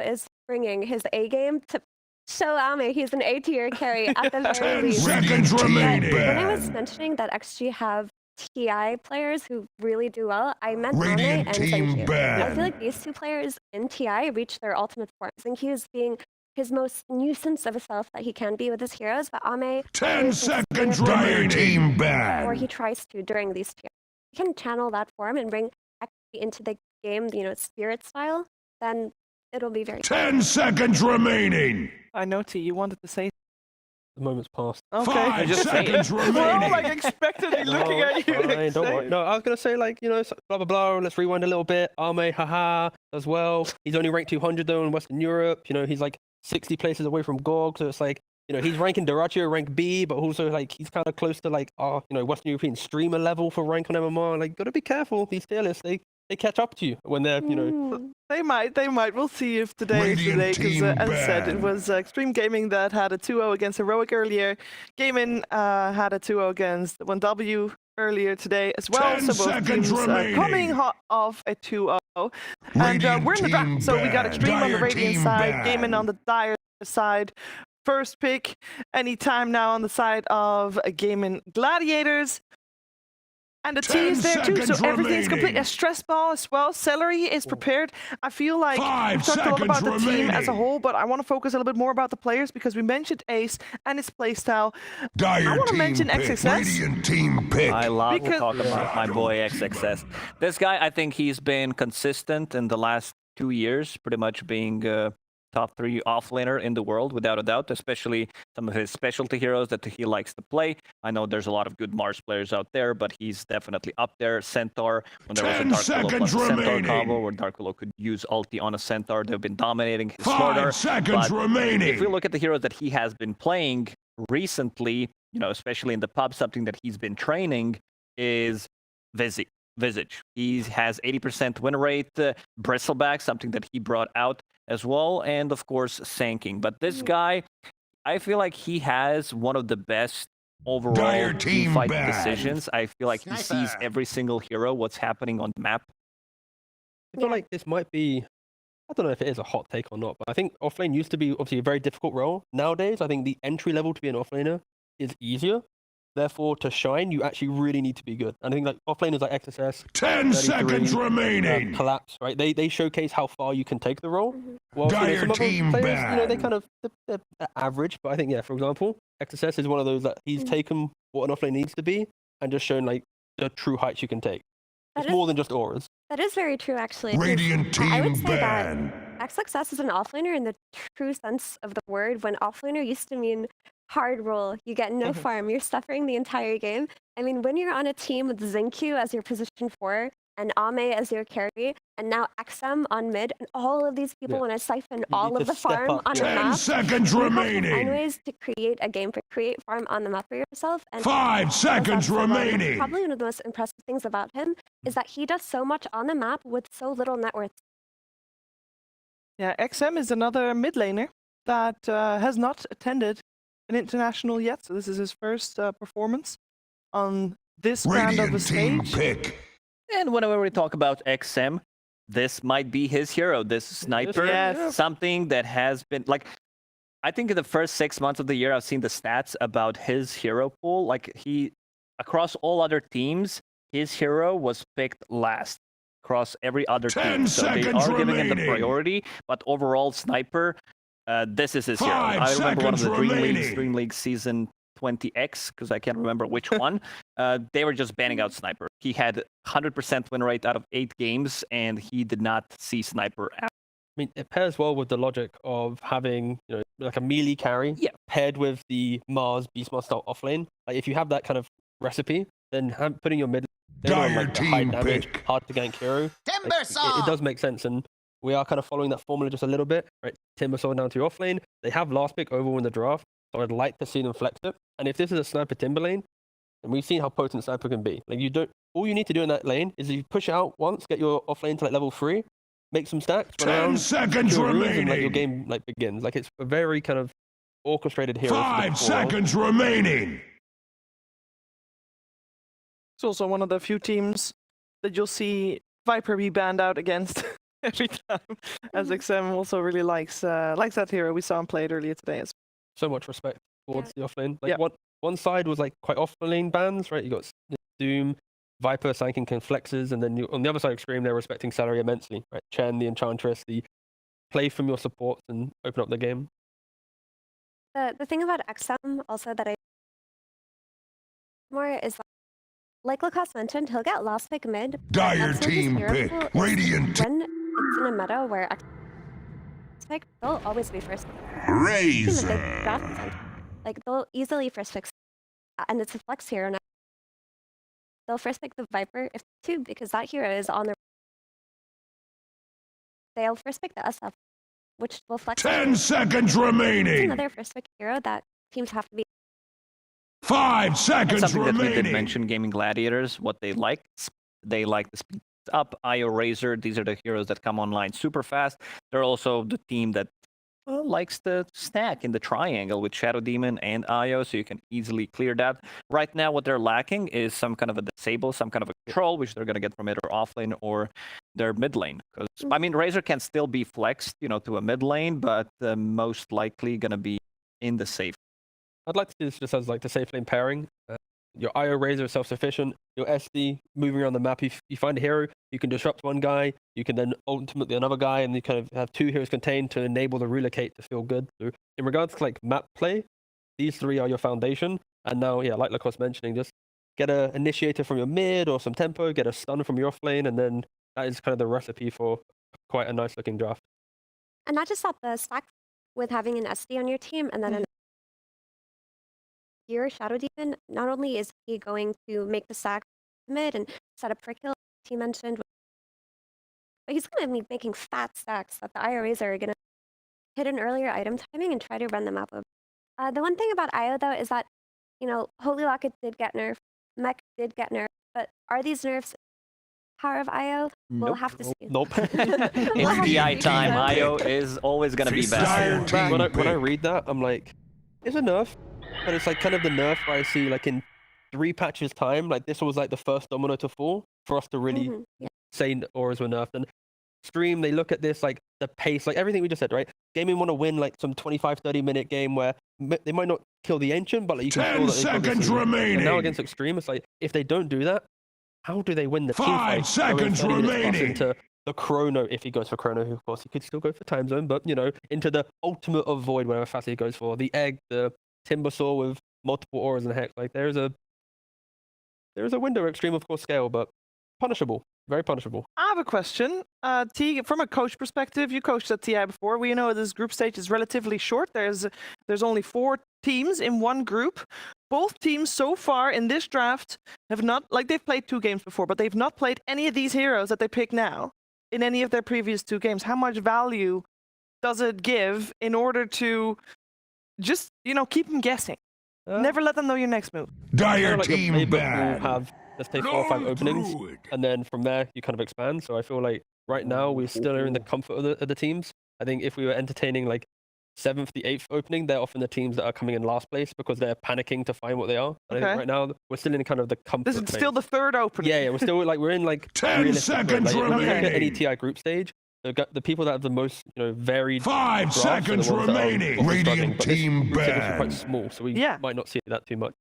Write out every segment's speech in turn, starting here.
is bringing his A game to show Ame he's an A tier carry at the very 10 least. seconds remaining. When I was mentioning that XG have TI players who really do well, I meant Ame Radiant and team Zenki. ban. I feel like these two players in TI reach their ultimate form. Zenki is being his most nuisance of a self that he can be with his heroes, but Ame 10 seconds remaining. Team ban. or he tries to during these tiers. He can channel that form and bring XG into the game, spirit style, then it'll be very 10 seconds remaining. I know, T, you wanted to say. The moment's passed. Okay. 5 seconds We're all remaining. like expectantly looking at you. Fine, don't worry. No, I was gonna say blah blah blah. Let's rewind a little bit. Ame, haha, as well. He's only ranked 200 though in Western Europe. He's like 60 places away from GOG, so it's like he's ranking Doratio rank B, but also like he's kind of close to like Western European streamer level for rank on MMR. Like, gotta be careful. These tier lists, they catch up to you when they're They might. We'll see if today is the day, because as I said, it was Extreme Gaming that had a 2-0 against Heroic earlier. Gaimin had a 2-0 against 1W earlier today as well. 10 So both teams coming off a 2-0. And we're in the draft, so we got Extreme on the Radiant side, Gaimin on the Dire side. First pick anytime now on the side of Gaimin Gladiators. And the T is there too, so everything's complete. A stress ball as well. Celery is prepared. I feel like we've talked a lot about the team as a whole, but I want to focus a little bit more about the players because we mentioned Ace and his playstyle. I want to mention XXS. Radiant team pick. I love to talk about my boy XXS. This guy, I think he's been consistent in the last 2 years, pretty much being top 3 offlaner in the world, without a doubt, especially some of his specialty heroes that he likes to play. I know there's a lot of good Mars players out there, but he's definitely up there. Centaur, when there was a Dark Willow plus Centaur combo where Dark Willow could use ulti on a Centaur, they've been dominating his 5 seconds remaining. If we look at the heroes that he has been playing recently, especially in the pub, something that he's been training is Visage. He has 80% win rate, Bristleback, something that he brought out as well, and of course Sanking. But this guy, I feel like he has one of the best overall team fight decisions. I feel like he sees every single hero, what's happening on the map. I feel like this might be, I don't know if it is a hot take or not, but I think offlane used to be obviously a very difficult role. Nowadays, I think the entry level to be an offlaner is easier. Therefore, to shine, you actually really need to be good. And I think like offlaners like XSS, 10 seconds remaining. Collapse, right? They showcase how far you can take the role. Well, Dire team players, ban. they kind of they're average. But I think for example, XSS is one of those that he's taken what an offlane needs to be and just shown like the true heights you can take. It's more than just auras. That is very true, actually. Radiant team I would say ban. that XXS is an offlaner in the true sense of the word, when offlaner used to mean hard roll, you get no farm, you're suffering the entire game. I mean, when you're on a team with Zenku as your position 4 and Ame as your carry, and now XM on mid, and all of these people want to siphon all of the farm on the map. 10 seconds you remaining. have to find ways to create a game, create farm on the map for yourself. And 5 seconds remaining. Probably one of the most impressive things about him is that he does so much on the map with so little net worth. Yeah, XM is another mid laner that has not attended an international yet, so this is his first performance on this brand of a stage. Pick. And whenever we talk about XM, this might be his hero, this sniper. Yes. Something that has been like, I think in the first 6 months of the year, I've seen the stats about his hero pool. Like across all other teams, his hero was picked last across every other team. So they are giving him the priority, but overall sniper, this is his hero. I remember one of the Dream League season 20X, because I can't remember which one. They were just banning out Sniper. He had 100% win rate out of 8 games, and he did not see Sniper out. I mean, it pairs well with the logic of having like a melee carry paired with the Mars Beastmaster style offlane. Like if you have that kind of recipe, then putting your mid on like the high damage, hard to gank hero, it does make sense. And we are kind of following that formula just a little bit, right? Timbersaw down to your offlane. They have last pick overall in the draft, so I'd like to see them flex it. And if this is a sniper timber lane, and we've seen how potent sniper can be. Like all you need to do in that lane is you push it out once, get your offlane to like level 3, make some stacks, 10 seconds remaining, and like your game like begins. Like it's a very kind of orchestrated hero. 5 seconds remaining. It's also one of the few teams that you'll see Viper be banned out against every time. As XM also really likes that hero. We saw him play it earlier today as So much respect towards the offlane. Like Yeah. one side was like quite offlane bans, right? You got Doom, Viper, Sankin, Flexes, and then on the other side of Extreme, they're respecting salary immensely, right? Chen, the Enchantress, the play from your supports and open up the game. The thing about XM also that I more is like Lacoste mentioned, he'll get last pick mid. but Dire XM 's team hero pick. pool is Radiant when it's in a meta where X pick, they'll always be first. Even if they Razor. draft Zen, like they'll easily first pick, and it's a flex hero now. They'll first pick the Viper if too because that hero is on their. They'll first pick the SF, which will flex. 10 seconds It's remaining. another first pick hero that teams have to be. 5 That's seconds something that we did remaining. mention. Gaming Gladiators, what they like the speed up. IO Razor, these are the heroes that come online super fast. They're also the team that likes the stack in the triangle with Shadow Demon and IO, so you can easily clear that. Right now, what they're lacking is some kind of a disable, some kind of a control, which they're going to get from either offlane or their mid lane. Because I mean, Razor can still be flexed, to a mid lane, but most likely going to be in the safe. I'd like to see this just as like the safe lane pairing. Your IO Razor is self-sufficient. Your SD moving around the map. You find a hero, you can disrupt one guy. You can then ultimately another guy, and you kind of have two heroes contained to enable the relocate to feel good. So in regards to like map play, these three are your foundation. And now, yeah, like Lacoste mentioning, just get a initiator from your mid or some tempo, get a stun from your offlane, and then that is kind of the recipe for quite a nice looking draft. And not just that, the stack with having an SD on your team and then your Shadow Demon, not only is he going to make the stack mid and set up for kill, he mentioned, but he's going to be making fat stacks that the IRAs are going to hit an earlier item timing and try to run the map over. The one thing about IO, though, is that, Holy Locket did get nerfed, Mech did get nerfed, but are these nerfs power of IO? We'll Nope. have to see. Nope. It's DI time. IO is always going to be best. Dire when team I pick. read that, I'm like, it's a nerf, but it's like kind of the nerf where I see like in 3 patches time, like this was like the first domino to fall for us to really Yeah. say auras were nerfed. And Stream, they look at this like the pace, like everything we just said, right? Gaming want to win like some 25-30 minute game where they might not kill the ancient, but like, you can 10 feel that they've got this seconds in. remaining. And now against Extreme, it's like if they don't do that, how do they win the team 5 fight? Going seconds 30 minutes plus remaining. into the chrono, if he goes for chrono, of course he could still go for time zone, but into the ultimate of void, whatever facet he goes for, the egg, the timber saw with multiple auras and hex. Like there's a window Extreme, of course, scale, but punishable, very punishable. I have a question. T, from a coach perspective, you coached at TI before. We know this group stage is relatively short. There's only 4 teams in one group. Both teams so far in this draft have not, like they've played 2 games before, but they've not played any of these heroes that they pick now in any of their previous 2 games. How much value does it give in order to just, keep them guessing? Never let them know your next move. Dire Like your team playbook will bad. have, let's say, 4 or 5 openings, and then from there you kind of expand. So I feel like right now we still are in the comfort of the teams. I think if we were entertaining like 7th, the 8th opening, they're often the teams that are coming in last place because they're panicking to find what they are. And I Okay. think right now we're still in kind of the comfort. This is still phase. the 3rd opening. Yeah, we're still like we're in like 10 realistic mode. seconds Like, if we look at any remaining. TI group stage, the people that have the most varied 5 drafts are the seconds ones that are remaining. often struggling, Radiant but this team group stage is bad. quite small, so we Yeah. might not see that too much.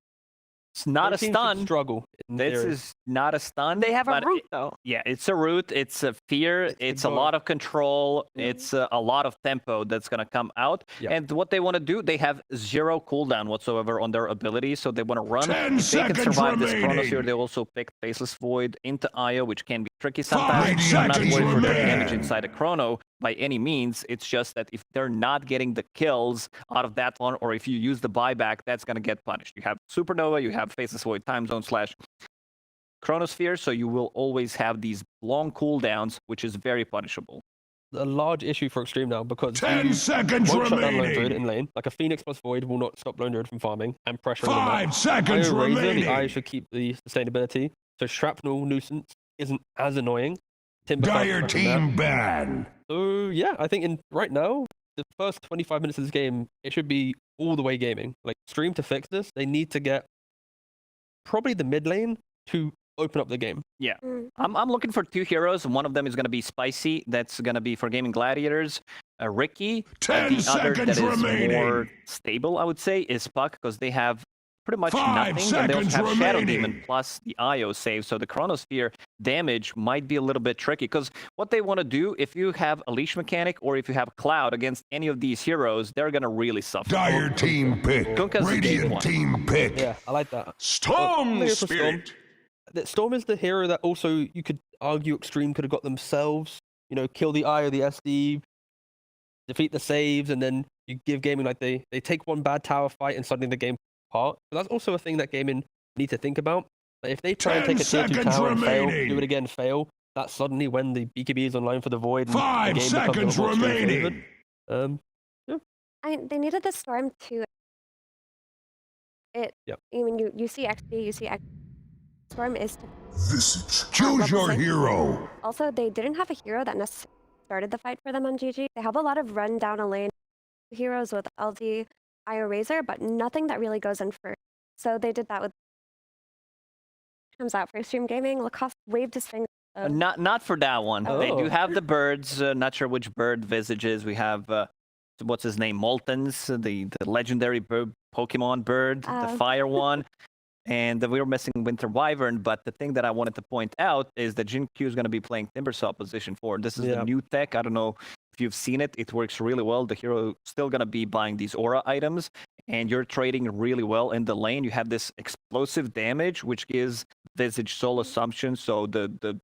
It's not a Some teams should stun. struggle. in This theory. is not a stun. They have a but root, though. Yeah, it's a root. It's a fear. It's a both. lot of control. It's a lot of tempo that's going to come out. Yeah. And what they want to do, they have 0 cooldown whatsoever on their ability. So they want to run. 10 If they can seconds survive this Chronos remaining. here, they also pick Faceless Void into IO, which can be tricky sometimes. 5 I'm not seconds worried for the remaining. damage inside a Chrono by any means. It's just that if they're not getting the kills out of that one, or if you use the buyback, that's going to get punished. You have Supernova, you have Faceless Void, Time Zone / Chronosphere, so you will always have these long cooldowns, which is very punishable. a large issue for Extreme now because 10 you seconds won't shut down Lone Druid remaining. in lane. Like a Phoenix plus Void will not stop Lone Druid from farming and pressuring the map. 5 seconds IO Razor, the remaining. eye should keep the sustainability. So Shrapnel Nuisance isn't as annoying. Timber can't Dire pressure that. team bad. So yeah, I think right now, the first 25 minutes of this game, it should be all the way gaming. Like Stream to fix this, they need to get probably the mid lane to open up the game. Yeah. Mm. I'm looking for 2 heroes. One of them is going to be Spicy. That's going to be for Gaming Gladiators. Ricky. 10 The other that seconds is remaining. more stable, I would say, is Puck, because they have pretty much 5 nothing. And they also seconds have Shadow remaining. Demon plus the IO save. So the Chronosphere damage might be a little bit tricky. Because what they want to do, if you have a Leash Mechanic or if you have Cloud against any of these heroes, they're going to really suffer. Dire team pick. Kunkka's the big Radiant one. team pick. Yeah, I like that. Storm Maybe for Storm. Spirit. Storm is the hero that also you could argue Extreme could have got themselves. You know, kill the Eye or the SD, defeat the saves, and then you give Gaming like they take one bad tower fight and suddenly the game apart. But that's also a thing that Gaming need to think about. Like if they try and 10 take a tier 2 seconds tower and fail, remaining. do it again, fail, that's suddenly when the BKB is online for the void. And 5 the game becomes a seconds lot more Extreme remaining. favored. They needed the Storm to. Yep. I mean, you see XP, you see X. Storm is to. Visage. Choose your Level 6. hero. Also, they didn't have a hero that necessarily started the fight for them on GG. They have a lot of run down a lane heroes with LD, IO Razor, but nothing that really goes in first. So they did that with. Comes out for Extreme Gaming. Lacoste waved his finger. Not for that one. They do Oh. have the birds. Not sure which bird Visages. We have what's his name, Moltons, the legendary bird, Pokemon bird, the fire one, and we were missing Winter Wyvern. But the thing that I wanted to point out is that Jin Q is going to be playing Timbersaw position 4. This is the new tech. I don't know if you've seen it. It works really well. The hero still going to be buying these aura items, and you're trading really well in the lane. You have this explosive damage, which gives Visage Soul Assumption. So the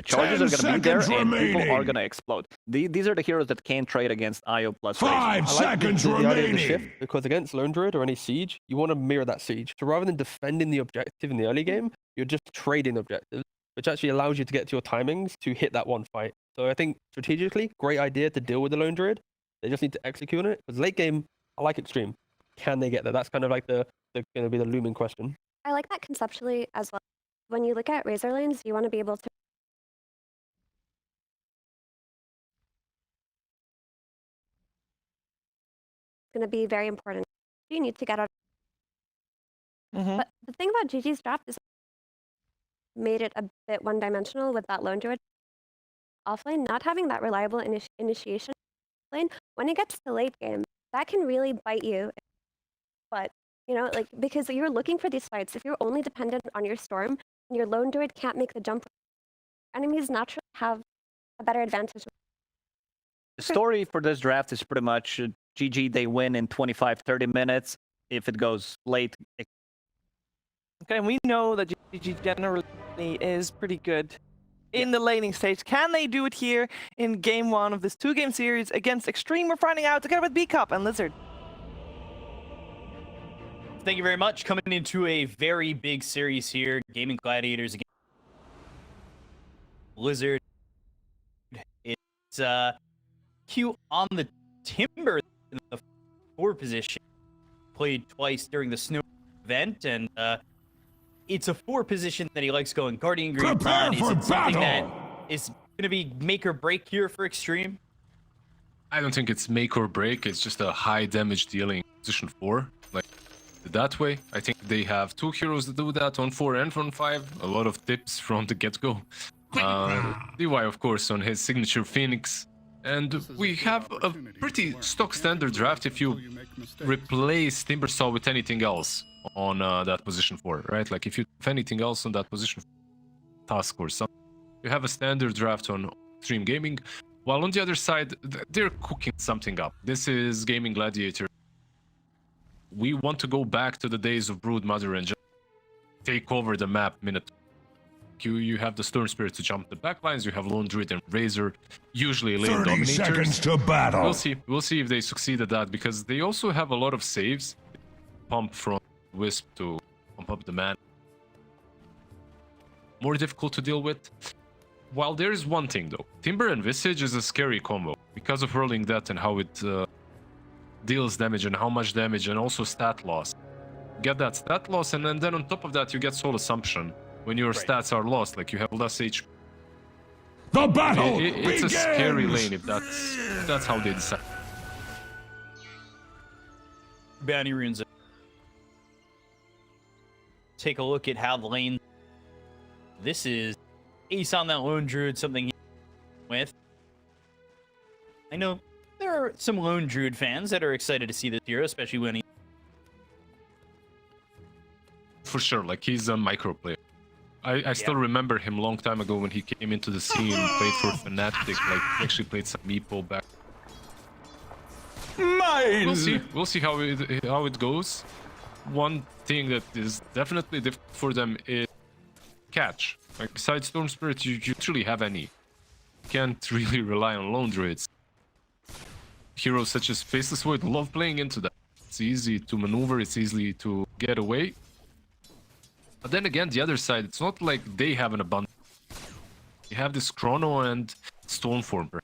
charges are going to be there, and people are going to explode. These are the heroes that can trade against IO plus 5 I like seconds the idea of the remaining. shift, because against Lone Druid or any siege, you want to mirror that siege. So rather than defending the objective in the early game, you're just trading objectives, which actually allows you to get to your timings to hit that one fight. So I think strategically, great idea to deal with the Lone Druid. They just need to execute on it. Because late game, I like Extreme. Can they get there? That's kind of like the going to be the looming question. I like that conceptually as well. When you look at Razor lanes, you want to be able to. Going to be very important. You need to get out. But the thing about GG's draft is made it a bit one-dimensional with that Lone Druid offlane, not having that reliable initiation lane. When it gets to late game, that can really bite you. But you know, like because you're looking for these fights, if you're only dependent on your Storm and your Lone Druid can't make the jump, enemies naturally have a better advantage. The story for this draft is pretty much GG, they win in 25-30 minutes. If it goes late. Okay, and we know that GG generally is pretty good in the laning stage. Can they do it here in game 1 of this 2-game series against Extreme? We're finding out together with B-Cup and Lizard. Thank you very much. Coming into a very big series here. Gaming Gladiators against Lizard. It's Q on the Timber in the 4 position. Played twice during the snow event, and it's a 4 position that he likes going. Guardian Green Prepare Is for it something battle! that is going to be make or break here for Extreme? I don't think it's make or break. It's just a high damage dealing position 4. Like that way, I think they have 2 heroes that do that on 4 and on 5. A lot of tips from the get-go. DY, of course, on his signature Phoenix. And we have a pretty stock standard draft if you replace Timbersaw with anything else on that position 4, right? Like if you have anything else on that position, task or something, you have a standard draft on Extreme Gaming. While on the other side, they're cooking something up. This is Gaming Gladiator. We want to go back to the days of Broodmother and just take over the map minute. You have the Storm Spirit to jump the backlines, you have Lone Druid and Razor, usually lane 30 dominators. seconds to battle. We'll see if they succeed at that, because they also have a lot of saves. Pump from Wisp to pump up the man. More difficult to deal with. While there is one thing though, Timber and Visage is a scary combo because of hurling that and how it deals damage and how much damage and also stat loss. Get that stat loss, and then on top of that you get Soul Assumption when your stats are lost, like you have less HP. The battle It's a begins! scary lane if that's how they decide. Bounty runes. Take a look at how the lane This is ace on that lone druid, something he's with. I know there are some lone druid fans that are excited to see this hero, especially when he. For sure, like he's a micro player. I still remember him a long time ago when he came into the scene, played for Fnatic, like actually played some meepo back. Mine! We'll see how it goes. One thing that is definitely different for them is catch. Like besides Storm Spirit, you usually have any. You can't really rely on lone druids. Heroes such as Faceless Void love playing into that. It's easy to maneuver, it's easy to get away. But then again, the other side, it's not like they have an abundance. You have this Chrono and Stormformer.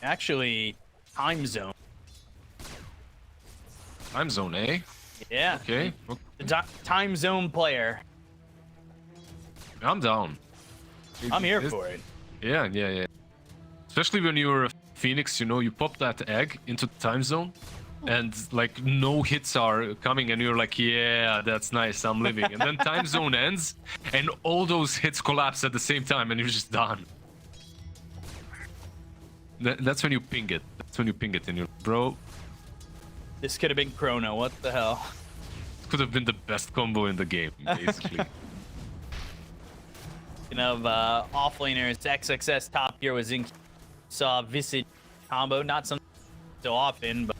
Actually, time zone. Time zone, eh? Yeah. Okay. The time zone player. I'm down. I'm here for it. Yeah. Especially when you're a Phoenix, you know, you pop that egg into the time zone. And like no hits are coming and you're like, yeah, that's nice, I'm living. And then time zone ends and all those hits collapse at the same time and you're just done. That's when you ping it. That's when you ping it and you're like, bro. This could have been Chrono, what the hell? Could have been the best combo in the game, basically. Speaking of offlaners, XXS top here was in saw Visage combo, not something so often, but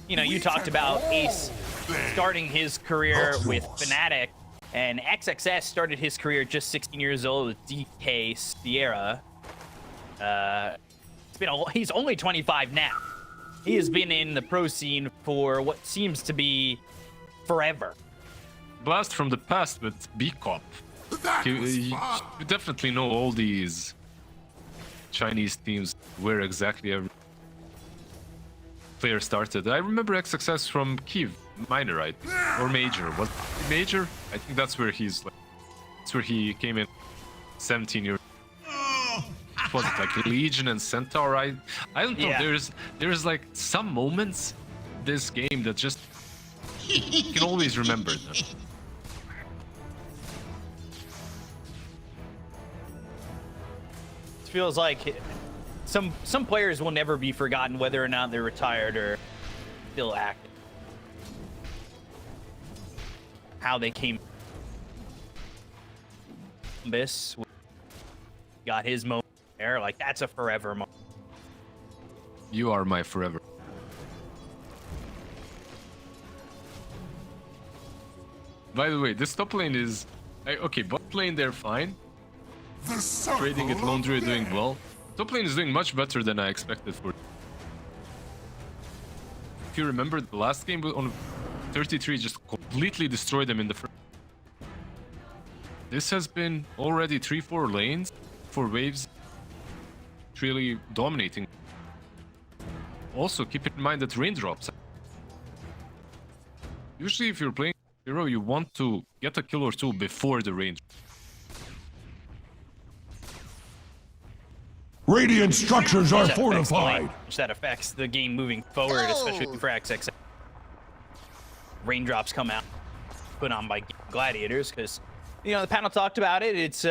you know, you talked about Ace starting his career with Fnatic, and XXS started his career just 16 years old with DK Sierra. He's only 25 now. He has been in the pro scene for what seems to be forever. Blast from the past with B-Cop. You definitely know all these Chinese teams, where exactly every player started. I remember XXS from Kyiv, minor, right? Or major. Was it major? I think that's where that's where he came in 17 years. Was it like Legion and Centaur? I don't know. Yeah. There's like some moments in this game that just you can always remember them. It feels like some players will never be forgotten, whether or not they're retired or still active. How they came. This got his moment there. Like, that's a forever moment. You are my forever. By the way, this top lane is okay. Bot lane they're fine. Trading at lone druid doing well. Top lane is doing much better than I expected for. If you remember, the last game on 33 just completely destroyed them in the first. This has been already 3-4 lanes, 4 waves. It's really dominating. Also, keep in mind that raindrops. Usually, if you're playing hero, you want to get a kill or two before the rain. Radiant structures are fortified. Which that affects the game moving forward, especially for XXX. Raindrops come out, put on by Gladiators, because, you know, the panel talked about it. It's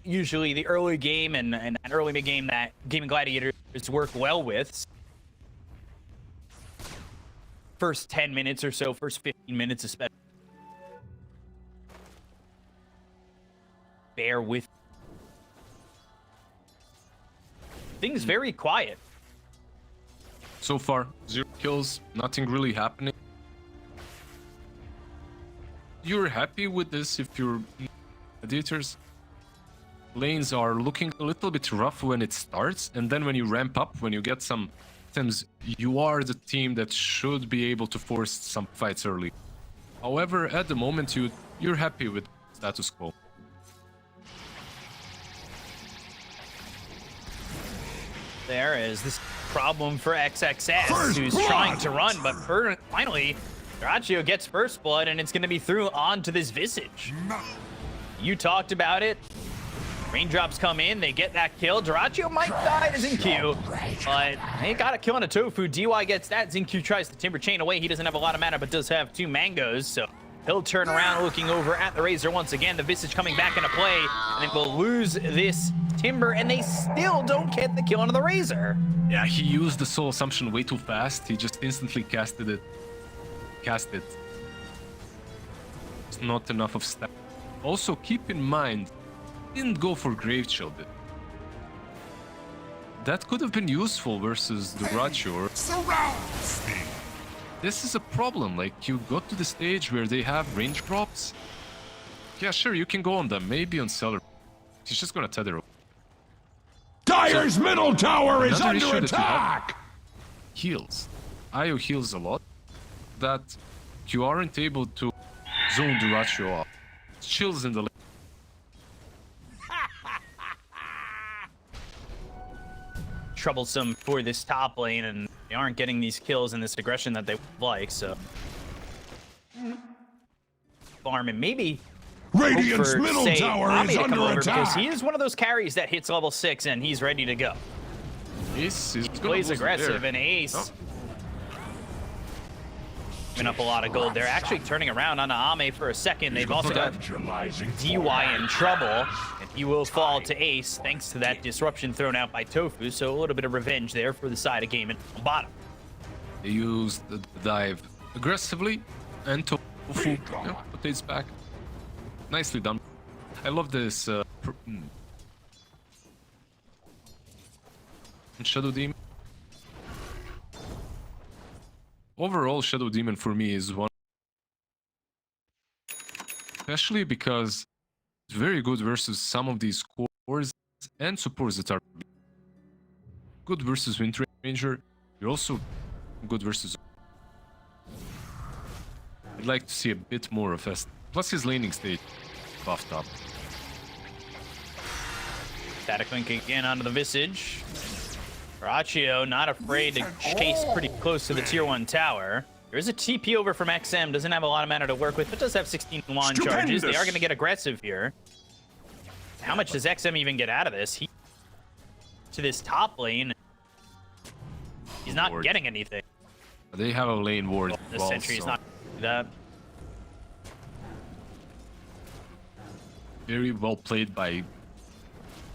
usually the early game and an early mid-game that Gaimin Gladiators work well with. First 10 minutes or so, first 15 minutes especially. Bear with. Things very quiet. So far, 0 kills, nothing really happening. You're happy with this if you're Gladiators? Lanes are looking a little bit rough when it starts, and then when you ramp up, when you get some items, you are the team that should be able to force some fights early. However, at the moment, you're happy with status quo. There is this problem for XXS, who's trying to run, but finally, Dyrachyo gets first blood, and it's going to be through onto this Visage. You talked about it. Raindrops come in, they get that kill. Dyrachyo might die to Xingqiu, but they got a kill on a Tofu. DY gets that. Xingqiu tries to Timber Chain away. He doesn't have a lot of mana, but does have 2 mangoes, so He'll turn around looking over at the Razor once again. The Visage coming back into play, and then we'll lose this Timber, and they still don't get the kill onto the Razor. Yeah, he used the Soul Assumption way too fast. He just instantly cast it. It's not enough of stat. Also, keep in mind, didn't go for Grave Shield. That could have been useful versus the Ratio. Surrounds me. This is a problem. Like, you got to the stage where they have range drops. Yeah, sure, you can go on them. Maybe on Cellar. He's just gonna tether. Dire's middle tower is Another issue under that you have- attack. Heals. IO heals a lot. That you aren't able to zone the Ratio off. Chills in the lane. Troublesome for this top lane, and they aren't getting these kills and this aggression that they would like, so. Farm, and maybe Radiant's for, middle say, tower Ami is to come under over, because attack. he is one of those carries that hits level 6 and he's ready to go. Ace is gonna Plays lose it aggressive, there. and Ace No. giving up a lot of gold. They're actually turning around on Ame for a second. They've also got Evangelizing DY in trouble, and he will fall to Ace thanks to that disruption thrown out by Tofu, so a little bit of revenge there for the side of Gaimin on bottom. They used the dive aggressively, and Tofu rotates back. Nicely done. I love this. Shadow Demon. Overall, Shadow Demon for me is one, especially because it's very good versus some of these cores and supports that are good versus Wind Ranger. You're also good versus. I'd like to see a bit more of us. Plus his laning stage buffed up. Static Link again onto the Visage. Braccio not afraid to chase pretty close to the tier 1 tower. There is a TP over from XM, doesn't have a lot of mana to work with, but does have 16 wand charges. They are going to get aggressive here. How much does XM even get out of this? He to this top lane. He's not Ward. getting anything. They have a lane ward. The as well, sentry is so not that. very well played by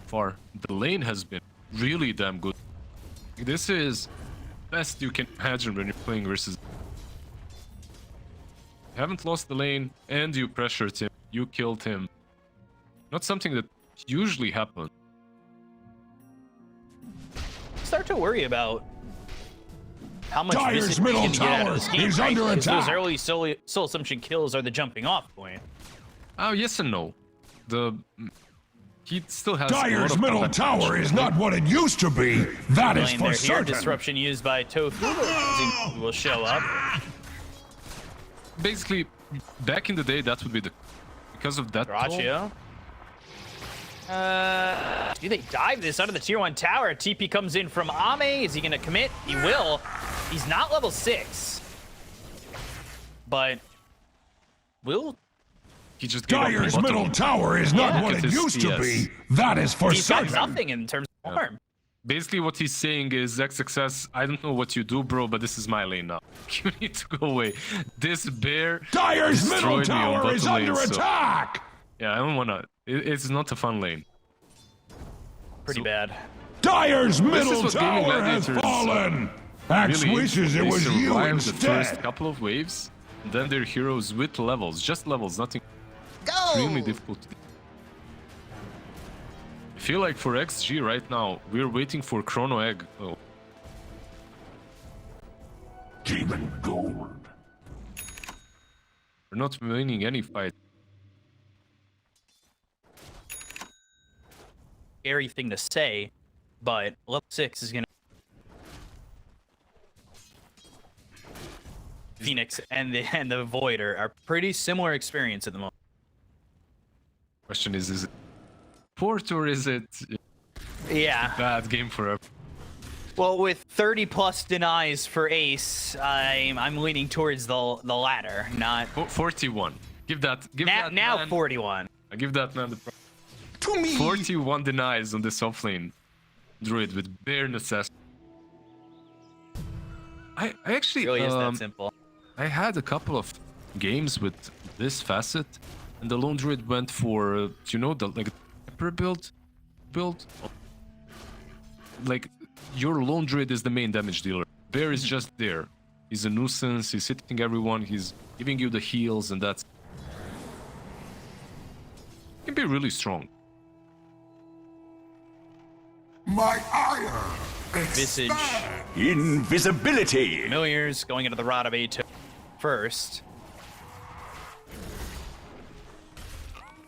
far. The lane has been really damn good. This is best you can imagine when you're playing versus. You haven't lost the lane, and you pressured him. You killed him. Not something that usually happens. Start to worry about how much Dire's Visage middle can get out of tower this game, is right? under Because those attack. early soul assumption kills are the jumping off point. Oh, yes and no. He still has a lot Dire's of middle combat tower damage. is not what it used to be. That is Lane for there here, certain. disruption used by Tofu will show up. Basically, back in the day, that would be the because of that. Braccio. Do they dive this under the tier 1 tower? TP comes in from Ame. Is he going to commit? He will. He's not level 6. But will. He just gave up the Dire's bottom. middle tower is not Yeah. what Look it at his used to be. CS. That is for He's got certain. nothing in terms of farm. Basically, what he's saying is, XXS, I don't know what you do, bro, but this is my lane now. You need to go away. This bear Dire's middle destroyed me on tower is bottom lane, under so- attack. Yeah, I don't wanna. It's not a fun lane. Pretty bad. Dire's middle what Gaming tower has Gladiators, fallen. Axe Really, wishes it they was you survived the first instead. couple of waves, and then they're heroes with levels, just levels, nothing extremely difficult to do. I feel like for XG right now, we're waiting for Chrono Egg. Oh, Demon gold. we're not winning any fight. Scary thing to say, but level 6 is gonna. Phoenix and the Void are pretty similar experience at the moment. Question is it port or is it Yeah. bad game for us? Well, with 30 plus denies for Ace, I'm leaning towards the latter, not 41. Give that. Give now. that Now man, 41. I give that man the. To me. 41 denies on this offlane druid with bare necessity. I actually Really is that simple. I had a couple of games with this facet, and the lone druid went for you know, the like hyper build. Like your lone druid is the main damage dealer. Bear is just there. He's a nuisance. He's hitting everyone. He's giving you the heals, and that's can be really strong. My ire. Visage. Invisibility. Familiars going into the Rod of A2 first.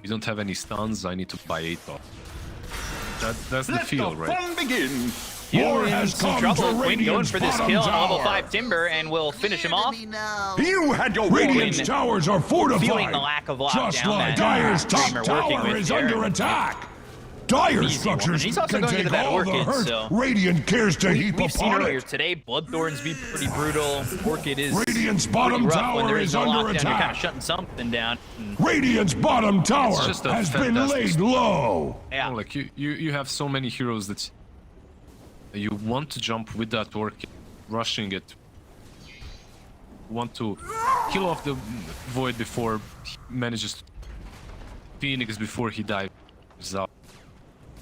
We don't have any stuns. I need to buy 8 off. That's the Let feel, the right? fun begin. You're in has some come trouble. to Quinn going Radiant's for this bottom kill on level tower. 5 Timber, and we'll finish him off. You had your Radiant's towers are fortified. Feeling the lack of Just lockdown like that Dire's Dreamer top working tower with is there. under attack. Dire Easy one. structures He's also can going take into that all the Orchid, hurt so- Radiant cares to heap We've seen upon earlier it. today, Bloodthorns be pretty brutal. Orchid is Radiant's pretty bottom rough when tower there is is no under lockdown. You're kind attack. of shutting something down. Radiant's bottom tower just a has been fantastic laid low. Yeah. Oh, like you have so many heroes that you want to jump with that orchid, rushing it. You want to kill off the void before he manages to Phoenix before he dives out.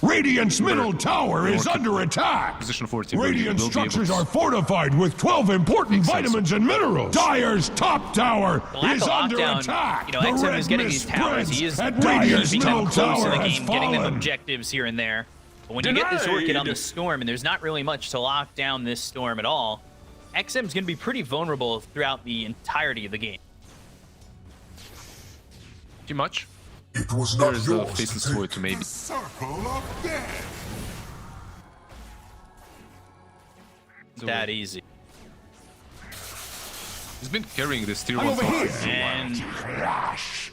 Radiant's middle tower is under attack. Position 14. Radiant will be able structures to- are fortified with 12 important Makes sense. vitamins and minerals. Dire's top tower The lack is of under lockdown, attack. you know, The XM red is getting mist these towers. spreads, He is and really Dire's keeping them middle close in tower the has game, getting them fallen. objectives here and there. But when you get this Orchid on the Storm, and there's not really much to lock down this Storm at all, XM's going to be pretty vulnerable throughout the entirety of the game. Too much. It was There is the faceless void to maybe. Circle of death. That easy. He's been carrying this tier I'm 1 over for here. And Crash.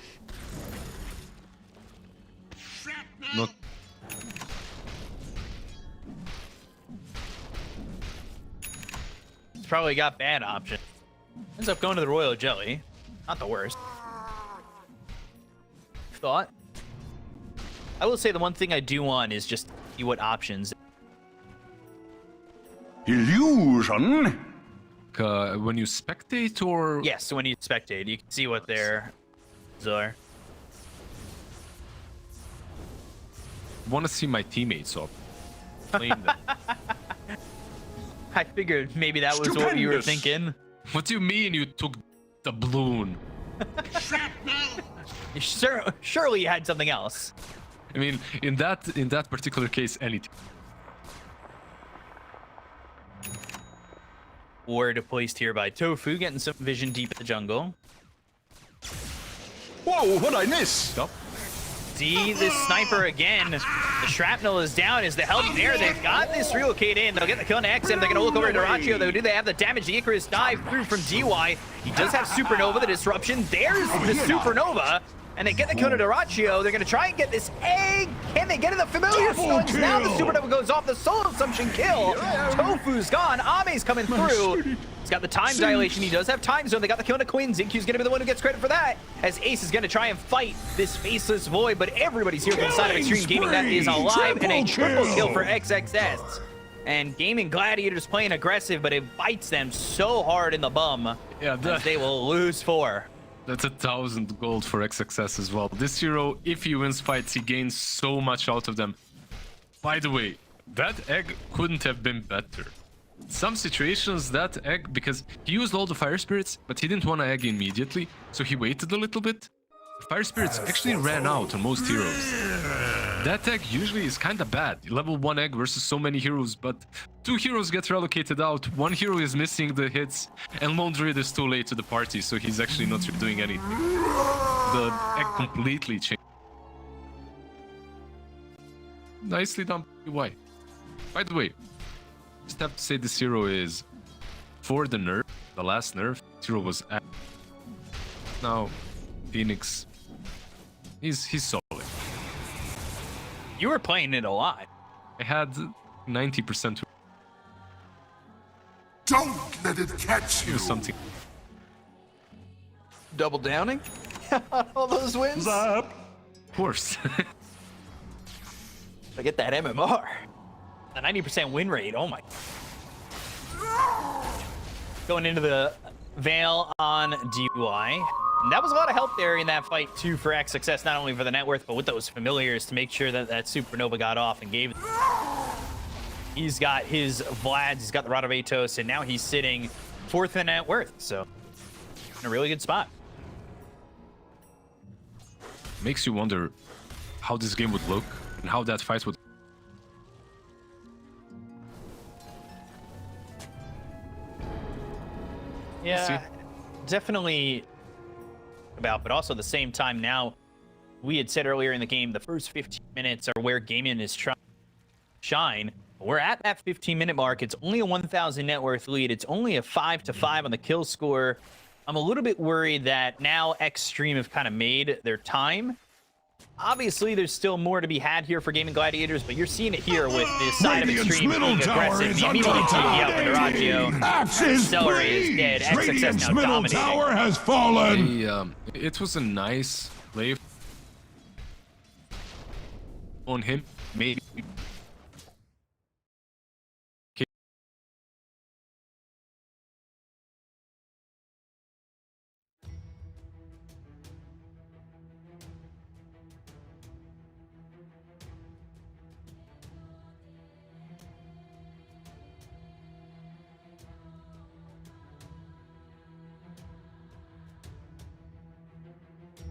not. he's probably got bad options. Ends up going to the Royal Jelly. Not the worst. Thought. I will say the one thing I do want is just see what options. Illusion. When you spectate or Yes, so when you spectate, you can see what their are. want to see my teammates up, claim them. I figured maybe that was what you were Stupendous. thinking. What do you mean you took the balloon? Surely you had something else. I mean, in that particular case, anything. Ward placed here by Tofu, getting some vision deep in the jungle. Whoa, what'd I miss? Stop. See this sniper again. The shrapnel is down. Is the help there? They've got this relocate in. They'll get the kill on XM. They're going to look over at Duraccio. They have the damage. The Icarus dive through from DY. He does have Supernova, the disruption. There's the Supernova. And they get the kill to Duraccio. They're going to try and get this egg. Can they get in the familiar Double stuns? Now the kill. Supernova goes off. The Soul Assumption kill. Tofu's gone. Ame's coming through. He's got the time dilation. He does have time zone. They got the kill to Quinn. Zinkyu's going to be the one who gets credit for that. As Ace is going to try and fight this faceless void. But everybody's here from the side of Extreme Gaming that is alive. And a triple kill for XXS. And Gaimin Gladiators playing aggressive, but it bites them so hard in the bum. Yeah, As they will lose 4. That's 1,000 gold for XXS as well. This hero, if he wins fights, he gains so much out of them. By the way, that egg couldn't have been better. Some situations, that egg, because he used all the fire spirits, but he didn't want to egg immediately, so he waited a little bit. Fire spirits actually ran out on most heroes. That egg usually is kind of bad. Level 1 egg versus so many heroes, but 2 heroes get relocated out, 1 hero is missing the hits, and Lone Druid is too late to the party, so he's actually not doing anything. The egg completely changed. Nicely done, UI. By the way, just have to say this hero is, for the nerf, the last nerf, this hero was at. Now, Phoenix, he's solid. You were playing it a lot. I had 90% Don't let it catch you. or something. Double downing? All those wins? Of course. I get that MMR. A 90% win rate. Oh my. Going into the Veil on DUI. And that was a lot of help there in that fight, too, for X success, not only for the net worth, but with those familiars to make sure that that Supernova got off and gave. He's got his Vlads, he's got the Radovatos, and now he's sitting 4th in net worth. So, in a really good spot. Makes you wonder how this game would look and how that fight would. Yeah, definitely about, but also at the same time now, we had said earlier in the game, the first 15 minutes are where Gaimin is trying to shine. We're at that 15-minute mark. It's only a 1,000 net worth lead. It's only a 5-5 on the kill score. I'm a little bit worried that now Xtreme have kind of made their time. Obviously, there's still more to be had here for Gaimin Gladiators, but you're seeing it here with this side of Xtreme being aggressive. The immediately TP out for Duraggio. Celery is dead. X success now dominating. Tower has fallen. It was a nice play on him. Maybe.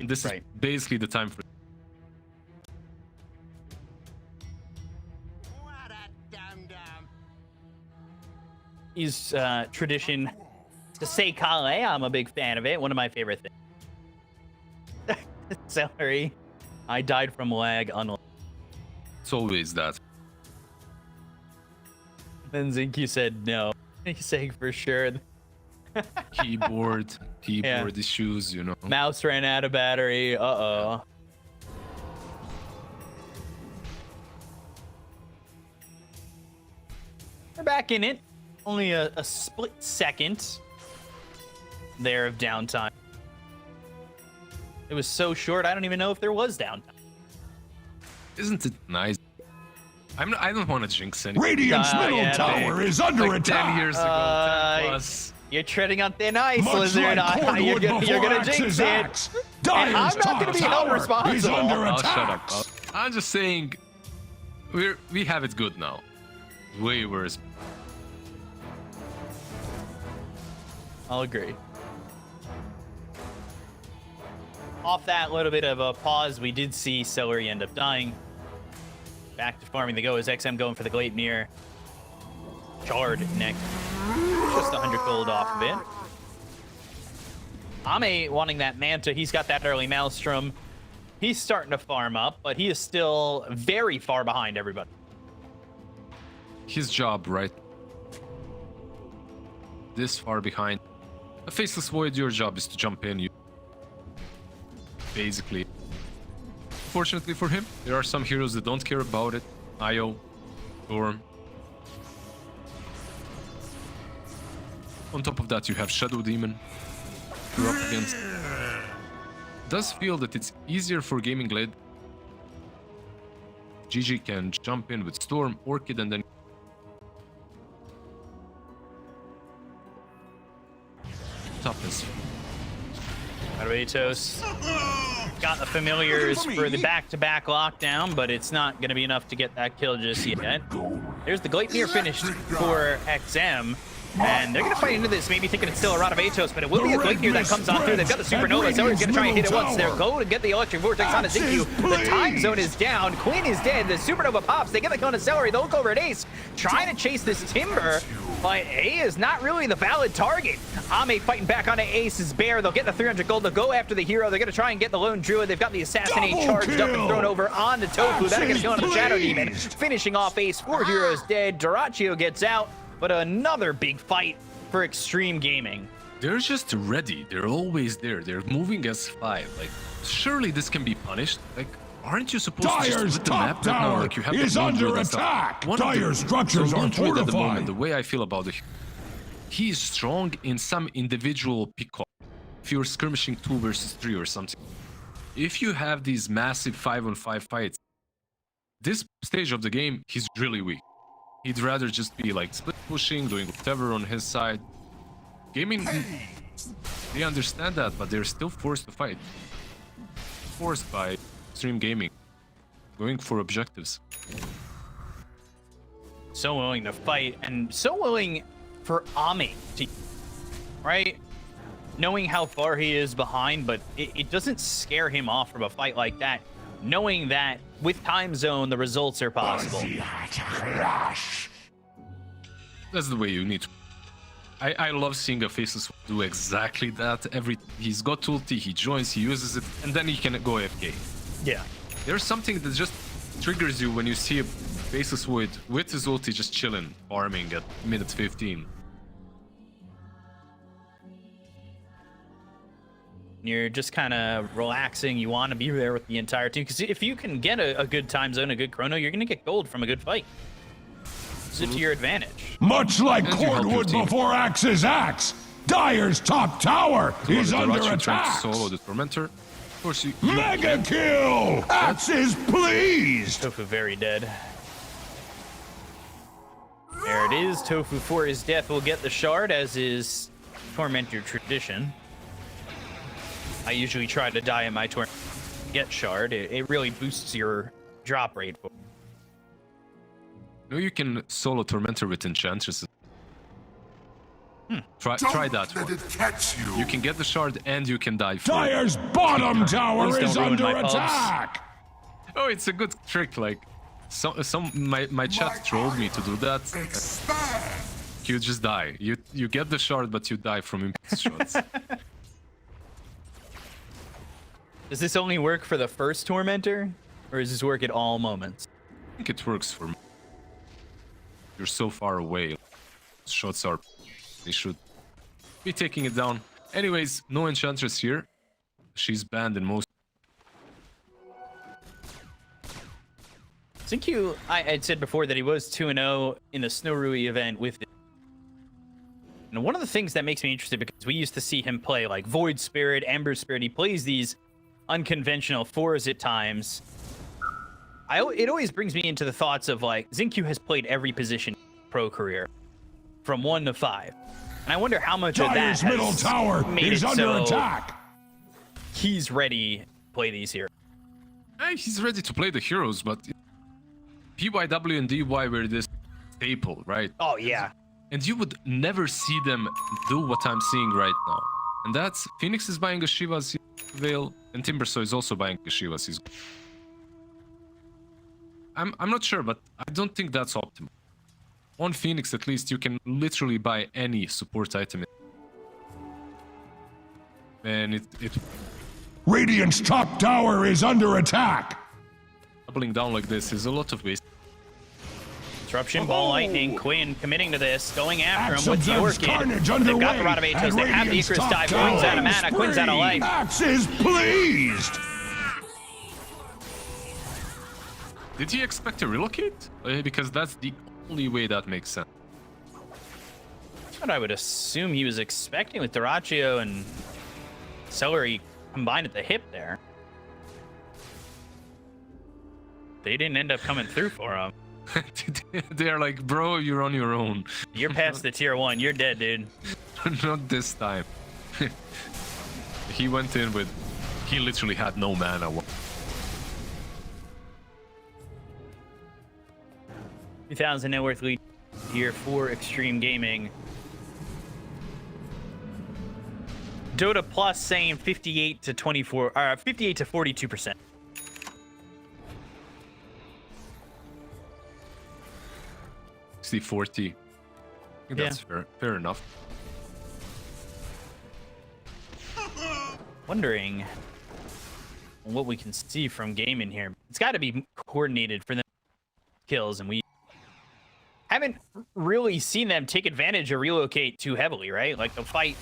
This is basically the time for. Is tradition to say Kale. I'm a big fan of it. One of my favorite things. Sorry, I died from lag. It's always that. Then Zinky said no. He's saying for sure. Keyboard issues, you know. Mouse ran out of battery. Uh-oh. We're back in it. Only a split second there of downtime. It was so short, I don't even know if there was downtime. Isn't it nice? I don't want to jinx anything. Radiant's middle tower is under like attack. 10 years ago, 10 plus. You're treading on thin ice, Much Lizard. like You're gonna jinx it. And I'm not gonna be held responsible. Is under I'll attack. shut up. I'm just saying, we have it good now. Way worse. I'll agree. Off that little bit of a pause, we did see Celery end up dying. Back to farming the go is XM going for the Gleipnir. Shard next. Just 100 gold off of it. Ame wanting that Manta. He's got that early Maelstrom. He's starting to farm up, but he is still very far behind everybody. His job, right? This far behind. A Faceless Void, your job is to jump in. You basically. Fortunately for him, there are some heroes that don't care about it. Io, Storm. On top of that, you have Shadow Demon. You're up against. Does feel that it's easier for Gaimin Glade. GG can jump in with Storm, Orchid, and then toughness. Radovatos got the familiars for the back-to-back lockdown, but it's not going to be enough to get that kill just yet. There's the Gleipnir finished for XM. And they're going to fight into this, maybe thinking it's still a Radovatos, but it will be a Gleipnir that comes on through. They've got the Supernova, so he's going to try and hit it once. They're going to get the Electric Vortex on a Zincu. The time zone is down. Queen is dead. The Supernova pops. They get the Cone of Celery. They'll look over at Ace, trying to chase this Timber, but A is not really the valid target. Ame fighting back on Ace's Bear. They'll get the 300 gold. They'll go after the hero. They're going to try and get the Lone Druid. They've got the Assassinate charged up and thrown over on the Tofu. That'll get a kill on the Shadow Demon. Finishing off Ace. 4 heroes dead. Duraggio gets out, but another big fight for Xtreme Gaming. they're just ready. They're always there. They're moving as 5. Like, surely this can be punished. Like, aren't you supposed to just split the map right now? Like, you have is under attack. Dire structures are fortified. At the moment, the way I feel about it, he is strong in some individual pick-off. If you're skirmishing 2 versus 3 or something. If you have these massive 5-on-5 fights, this stage of the game, he's really weak. He'd rather just be like split pushing, doing whatever on his side. Gaming They understand that, but they're still forced to fight. Forced by Extreme Gaming. Going for objectives. So willing to fight, and so willing for Ami to, right? Knowing how far he is behind, but it doesn't scare him off from a fight like that. Knowing that with time zone, the results are possible. That's the way you need to. I love seeing a Faceless do exactly that. He's got ulti, he joins, he uses it, and then he can go AFK. Yeah. There's something that just triggers you when you see a Faceless Void with his ulti just chilling, farming at minute 15. You're just kind of relaxing. You want to be there with the entire team. Because if you can get a good time zone, a good chrono, you're going to get gold from a good fight. Use it to your advantage. Much like cordwood before Axe's axe, Dire's top tower is under attack. Solo the Tormentor. Of course, you Mega kill! Axe is pleased! Tofu very dead. There it is. Tofu for his death will get the shard, as is Tormentor tradition. I usually try to die in my turn. Get shard. It really boosts your drop rate. know you can solo Tormentor with Enchantress. Try that one. It catch you. You can get the shard and you can die for Dire's bottom tower Please is don't ruin under my pubs. attack. Oh, it's a good trick. Like, my chat trolled me to do that. You just die. You get the shard, but you die from impulse shots. Does this only work for the first Tormentor? Or does this work at all moments? I think it works for me. You're so far away. Shots are... They should be taking it down. Anyways, no Enchantress here. She's banned in most... Xingqiu, I had said before that he was 2-0 in the Snow Rui event with it. And one of the things that makes me interested, because we used to see him play like Void Spirit, Ember Spirit. He plays these unconventional fours at times. It always brings me into the thoughts of like, Xingqiu has played every position pro career, from 1 to 5. And I wonder how much of that Dire's middle has tower made is it under so attack. he's ready to play these here. He's ready to play the heroes, but... PYW and DY were this staple, right? Oh, yeah. And you would never see them do what I'm seeing right now. And that's... Phoenix is buying a Shiva's Veil, and Timbersaw is also buying a Shiva's. I'm not sure, but I don't think that's optimal. On Phoenix, at least, you can literally buy any support item. And it Radiant's top tower is under attack. doubling down like this is a lot of waste. Disruption, Ball Lightning, Quinn committing to this, going after Axe him with the observes Orchid. carnage They've underway, got the Rod of Atos, and they have the Radiant's Icarus top dive, Quinn's out of tower mana, Quinn's out of life. Axe is pleased. Did he expect to relocate? Because that's the only way that makes sense. That's what I would assume he was expecting with Duraccio and Celery combined at the hip there. They didn't end up coming through for him. They're like, bro, you're on your own. You're past the tier 1. You're dead, dude. Not this time. He went in with... He literally had no mana. 2,000 net worth lead here for Extreme Gaming. Dota Plus saying 58 to 24, 58 to 42%. See 40. I think that's fair enough. Wondering what we can see from Gaimin here. It's got to be coordinated for them kills, and we haven't really seen them take advantage or relocate too heavily, right? Like the fight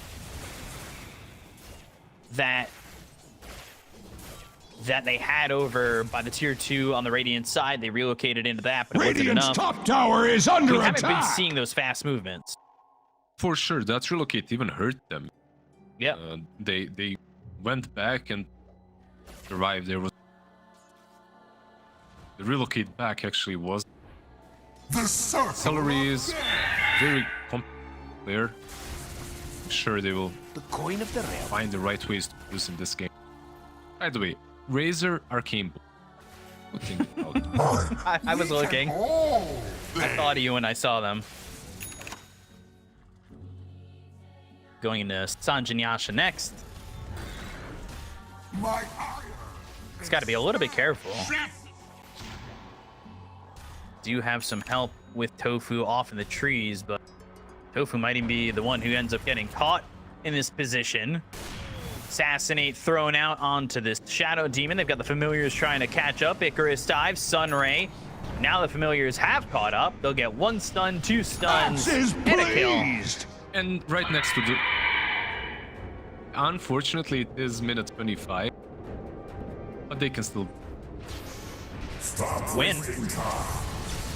that they had over by the tier 2 on the Radiant side, they relocated into that, but it wasn't Radiant's enough. top tower is under We attack. haven't been seeing those fast movements. For sure, that relocate even hurt them. Yeah. They went back and survived. There was... The relocate back actually was... The circle Celery is very there. sure they will The coin of the realm. find the right ways to lose in this game. By the way, Razor Arcane Bolt. What do you think about I was looking. I thought of you when I saw them. Going into Sanjanyasha next. It's got to be a little bit careful. Do have some help with Tofu off in the trees, but Tofu might even be the one who ends up getting caught in this position. Assassinate thrown out onto this Shadow Demon. They've got the Familiars trying to catch up. Icarus dive, Sunray. Now the Familiars have caught up. They'll get 1 stun, 2 stuns, and a kill. And right next to the... Unfortunately, it is minute 25. But they can still... Win.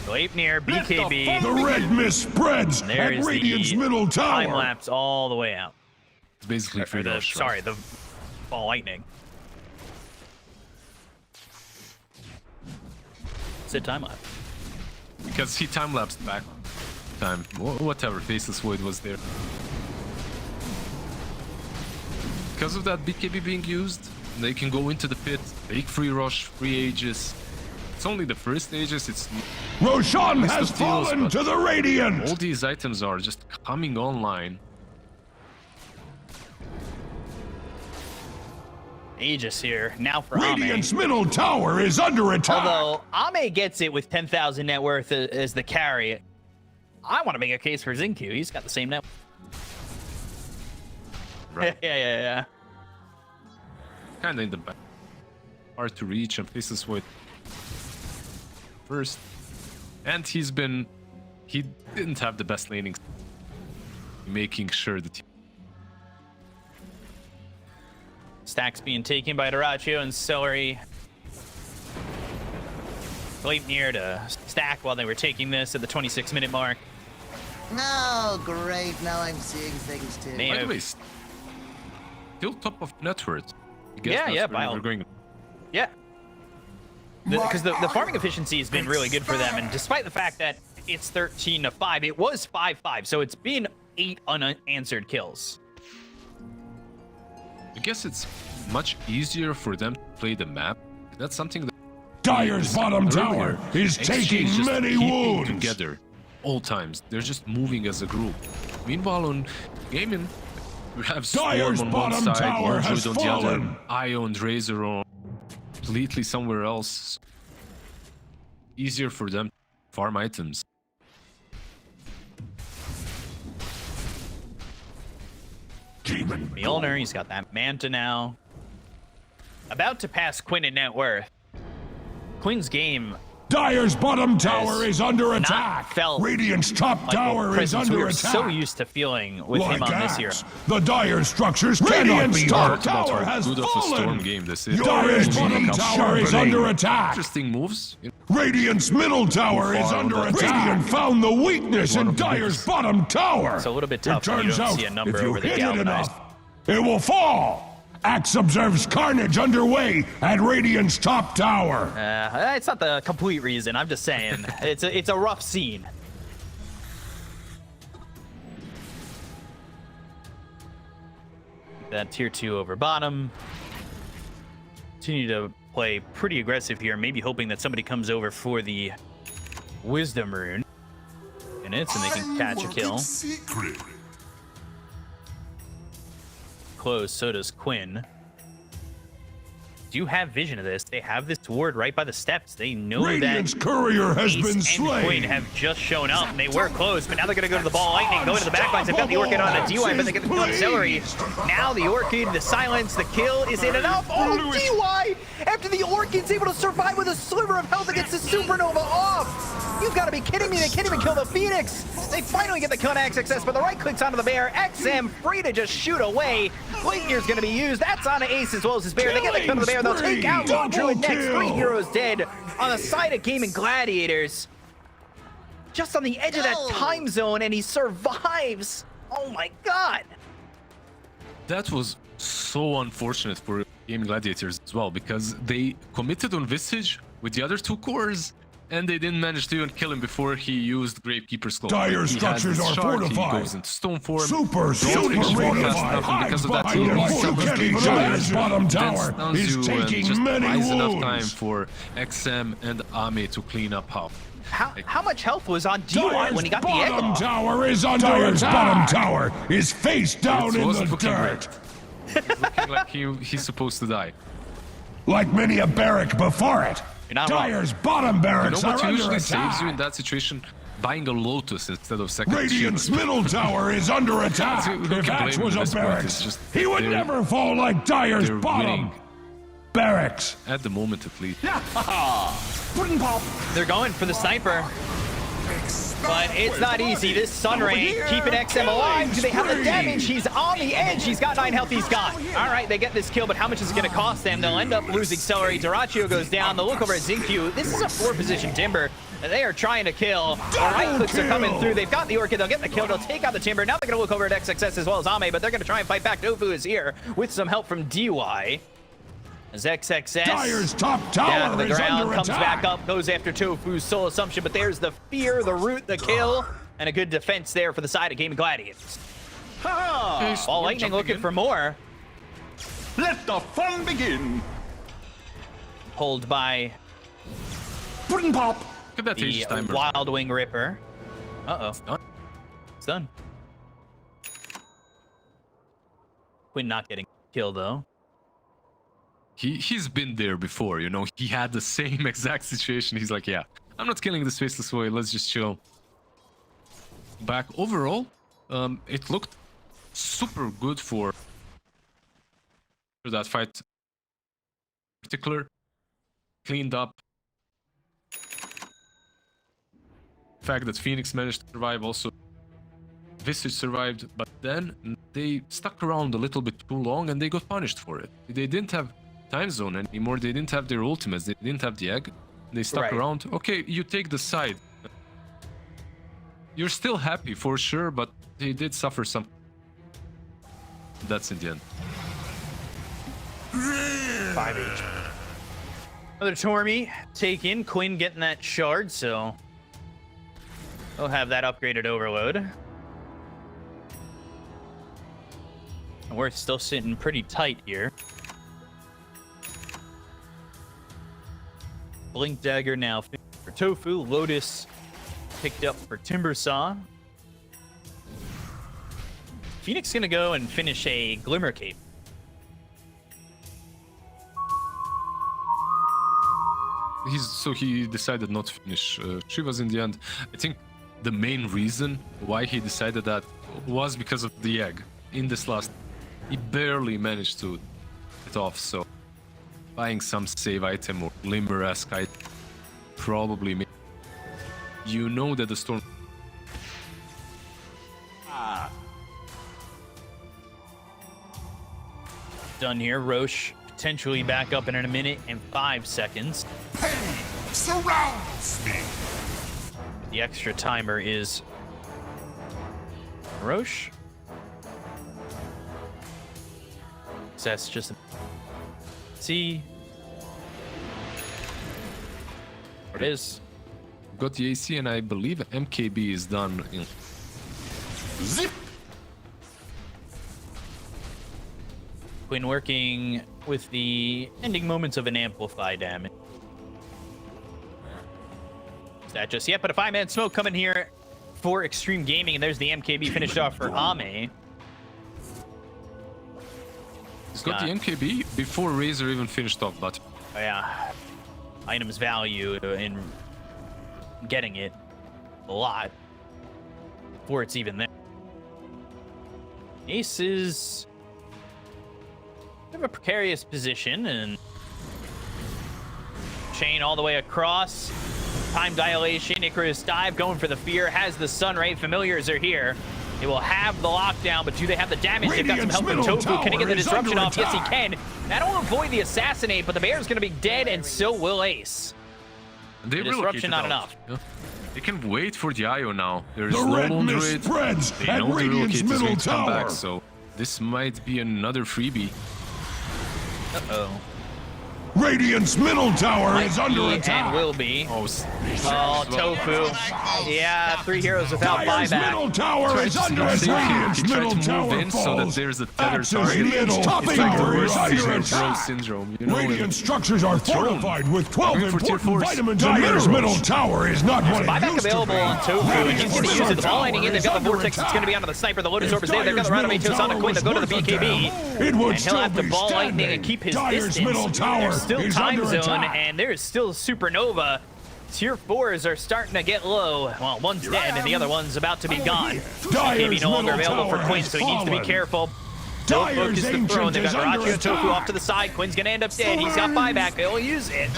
Gleipnir, BKB. The red mist spreads There's at Radiant's the middle time tower. lapse all the way out. It's basically free rush, Sorry, the ball lightning. Said time lapse. Because he time-lapsed back. Time. Whatever, Faceless Void was there. Because of that BKB being used, they can go into the pit, take free rush, free Aegis. It's only the first Aegis, it's... Roshan Mist has of Deals, fallen but to the Radiant. all these items are just coming online. Aegis here, now for Radiant's Ame. middle tower is under attack. Although Ame gets it with 10,000 net worth as the carry, I want to make a case for Xingqiu. He's got the same net. Right. yeah. Kinda in the back. Hard to reach, and Faceless Void first. And he didn't have the best laning. Making sure that Stacks being taken by Doraccio and Celery. Gleipnir to stack while they were taking this at the 26-minute mark. Oh, great. Now I'm seeing things too. They by the have- way, still top of net worth. I guess Yeah, that's yeah, where by all- we're going. Yeah. Because the farming efficiency has been really good for them, and despite the fact that it's 13-5, it was 5-5, so it's been 8 unanswered kills. I guess it's much easier for them to play the map. That's something that Dyer's bottom tower is XG taking just many keeping wounds. together all times. They're just moving as a group. Meanwhile, on Gaimin, we have Storm Dyer's on one bottom side, tower Wardroid has on the other, fallen. Io and Razor on completely somewhere else. Easier for them to farm items. Mjolnir, he's got that Manta now. About to pass Quinn in net worth. Quinn's game Dyer's bottom tower has is under not attack. felt Radiant's top like tower a is presence we under were attack. so used to feeling with him Like on this year. axe, the Dire structures cannot be Talked hurt. about Tower how has good of a Storm fallen. game this is. Dyer's Really bottom comes tower is sharpening. under attack. Interesting moves. Radiant's middle tower is far on under that attack. Radiant found the weakness One in of the Dyer's biggest. bottom tower. It's a little bit It tough when you turns don't out, see a number if you over the hit it galvanized. enough, it will fall. Axe observes carnage underway at Radiant's top tower. It's not the complete reason. I'm just saying it's a rough scene. That tier 2 over bottom. Continue to play pretty aggressive here, maybe hoping that somebody comes over for the Wisdom Rune. Minutes and they can catch a kill. Close, so does Quinn. Do have vision of this. They have this ward right by the steps. They know Radiant's that courier has Ace been and slain. Quinn have just shown up, and they were close, but now they're going to go to the ball lightning, go into the backlines. They've got the Orchid on a DY, but they get the kill on Celery. Now the Orchid, the silence, the kill, is it enough? Oh, DY! After the Orchid's able to survive with a sliver of health against the Supernova off! You've got to be kidding me, they can't even kill the Phoenix! They finally get the contact success, but the right clicks onto the bear. XM free to just shoot away. Gleipnir's going to be used. That's on Ace as well as his bear. They get the kill on the bear. They'll take out one Druid next. 3 heroes dead on the side of Gaimin Gladiators. Just on the edge of that time zone, and he survives. Oh my god. That was so unfortunate for Game Gladiators as well, because they committed on Visage with the other 2 cores, and they didn't manage to even kill him before he used Gravekeeper's Claw. Dire He has structures this are shard, fortified. He goes into stone form. Super fortified. fortified. Because of that, Hides behind he the fort. Dire's bottom then tower stuns is you and taking just many buys enough time wounds. for XM and Ame to clean up half. How much health was on DY when he got the egg bottom off? tower is under Dire's bottom tower is face down It in wasn't the looking dirt. great. It's looking like he's supposed to die. Like many a barrack before it. You're not wrong. Dire's bottom You barracks know are what under usually attack. saves you in that situation? Buying a Lotus instead of second Radiant's shield. middle tower is under attack. Who If can Axe blame was him a at this point? barracks, It's just he would they're- never fall like Dire's they're bottom winning. barracks. At the moment, at least. They're going for the sniper. But it's not easy. This Sun Ray keeping XM alive. Do they have the damage? He's on the edge. He's got 9 health. He's gone. All right, they get this kill, but how much is it going to cost them? They'll end up losing Celery. Doraccio goes down. They'll look over at Zincu. This is a 4-position Timber. They are trying to kill. The right clicks are coming through. They've got the Orchid. They'll get the kill. They'll take out the Timber. Now they're going to look over at XXS as well as Ame, but they're going to try and fight back. Tofu is here with some help from DY. As XXS Dire's top tower down to the is ground, under comes attack. back up, goes after Tofu's Soul Assumption, but there's the fear, the root, the kill, and a good defense there for the side of Gaimin Gladiators. Ball Lightning looking for more. Let the fun begin. Pulled by Pudding pop. Look at that the H timer. Wild Wing Ripper. Uh-oh. Done. It's done. Quinn not getting killed, though. He's been there before, you know. He had the same exact situation. He's like, yeah, I'm not killing this faceless boy. Let's just chill. Back overall, it looked super good for that fight. In particular, cleaned up. The fact that Phoenix managed to survive, also Visage survived, but then they stuck around a little bit too long and they got punished for it. They didn't have time zone anymore. They didn't have their ultimates. They didn't have the egg. They stuck Right. around. Okay, you take the side. You're still happy for sure, but they did suffer some. That's in the end. 5 HP. Another Tormy taken. Quinn getting that shard, so we'll have that upgraded overload. And we're still sitting pretty tight here. Blink Dagger now for Tofu. Lotus picked up for Timbersaw. Phoenix gonna go and finish a Glimmer Cape. He decided not to finish Chivas in the end. I think the main reason why he decided that was because of the egg. In this last, he barely managed to get it off, so buying some save item or Limber-esque item probably made. You know that the storm. Done here. Roche potentially back up in a minute and 5 seconds. Pain surrounds me. The extra timer is Roche. So that's just see. There it is. Got the AC, and I believe MKB is done in. Zip. Quinn working with the ending moments of an amplify damage. Is that just yet? But a 5-man smoke coming here for Extreme Gaming, and there's the MKB finished off for Ame. He's got the MKB before Razor even finished off, but Oh, yeah, items value in getting it a lot before it's even there. Ace is kind of a precarious position, and chain all the way across. Time dilation, Icarus dive, going for the fear, has the Sun Ray. Familiars are here. They will have the lockdown, but do they have the damage? They've got some help from Tofu. Can he get the disruption off? Yes, he can. That'll avoid the assassinate, but the Bear's going to be dead, and so will Ace. they The disruption not enough. Yeah. They can wait for the IO now. There is The no red longer mist it. spreads They at know the Radiant's relocate is middle going to come back, tower. so this might be another freebie. Uh-oh. Radiant's middle tower is under Be attack. and will be. Oh, Oh, Tofu. Yeah, 3 heroes without Dyer's buyback. middle tower is under he attack. tried to Middle move tower in so that falls. there's a tether Axe's target. middle It's like the tower is worst under syndrome, bro attack. syndrome. You know, Radiant structures are fortified with 12 Going for tier important fours. vitamins and minerals. Middle tower is not what it Buyback used available to be. on Tofu, and he's going to use it. The ball lining in, they've got the Vortex, it's going to be onto the Sniper, the Lotus Orb is there, they've got the Round of Matos on the Queen, they'll go to the BKB. It would And he'll have to still be ball lightning standing. and keep his Dyer's middle distance. tower There's still is time under zone, attack. and there's still Supernova. Tier 4s are starting to get low. Well, one's dead, and the other one's about to be gone. BKB no longer available for Quinn, so he needs to be careful. Don't Dyer's focus the throne. They've got Ancient is Rachi and under Tofu attack. off to the side. Quinn's going to end up dead. He's got buyback. He'll use it.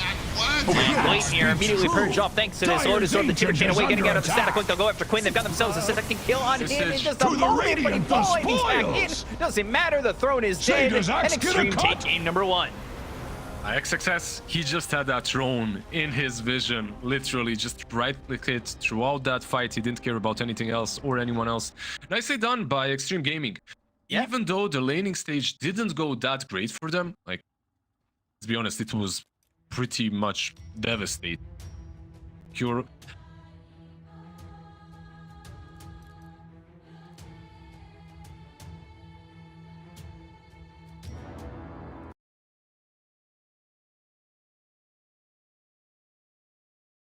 Wait here, immediately purged off thanks to this Lotus Orb. The Tier chain away, getting out of the static link. They'll go after Quinn. They've got themselves a second kill on him in just a To the moment, but he Radiant, the falling. He's back in. spoils. Doesn't matter. The throne is Say, dead. does And Axe get a Extreme cut? take game number 1. XXS, he just had that throne in his vision, literally just right-click it throughout that fight. He didn't care about anything else or anyone else. Nicely done by Extreme Gaming. Yeah. Even though the laning stage didn't go that great for them, like, let's be honest, it was pretty much devastating.